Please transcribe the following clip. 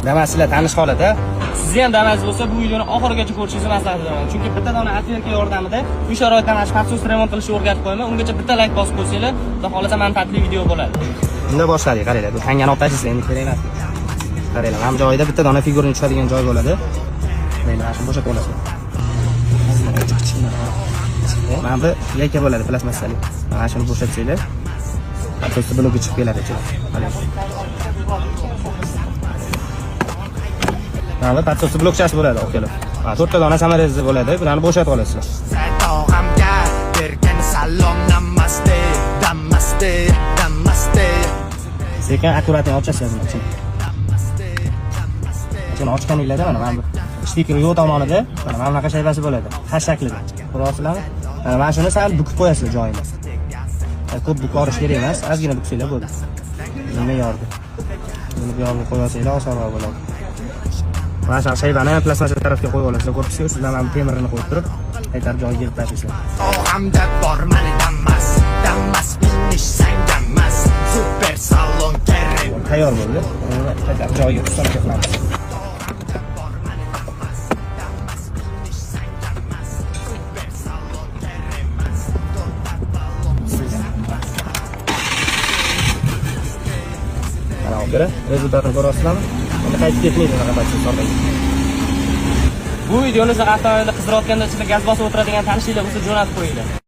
Damaslar tanish holida. Sizga ham damas bo'lsa, bu videoni oxirigacha ko'rishingizni maslahat beraman. Chunki bitta dona atverka yordamida uy sharoitida mana shu patsos remont qilishni o'rgatib qo'yaman. Ungacha bitta like bosib qo'ysanglar, xudo xolasa manfaatli video bo'ladi. Unda boshladik, qaranglar. Bu tangani olib tashlaysiz, endi kerak emas. Qaranglar, ham joyida bitta dona figurni tushadigan joy bo'ladi. Mana shuni bo'shatib olasizlar. Mana bu yakka bo'ladi, plastmassali. Mana shuni bo'shatsanglar, patsos blogi chiqib keladi ichidan. Mana patsos blokchasi bo'ladi, okalar. Mana 4 ta dona samarasi bo'ladi, bularni bo'shatib olasizlar. Sekin akkuratni ochasiz mana. Shuni ochganinglarda mana bu stiker yo'q tomonida mana bunaqa shayvasi bo'ladi. Hash shaklida. Ko'ryapsizlarmi? Mana shuni sal bukib qo'yasiz joyini. Ko'p bukib olish kerak emas, ozgina buksanglar bo'ladi. Nima yordi? Buni bu yoqqa qo'yasizlar, osonroq bo'ladi. Mana shu shayvani plastmassa tarafga qo'yib olasizlar. Ko'ribsizlar, sizlar mana temirni qo'yib turib, qaytarib joyiga yig'ib tashlaysizlar. Hamda bor mani damas finish sangamas. Super salon kerak. Tayyor bo'ldi. Qaytarib joyiga tushirib qo'yamiz. Rezultatni ko'rasizlarmi? Uni qaytib ketmaydi unaqa patsos orqaga. Bu videoni siz avtomobilda qizdirayotganda ichida gaz bosib o'tiradigan tanishinglar bo'lsa jo'natib qo'yinglar.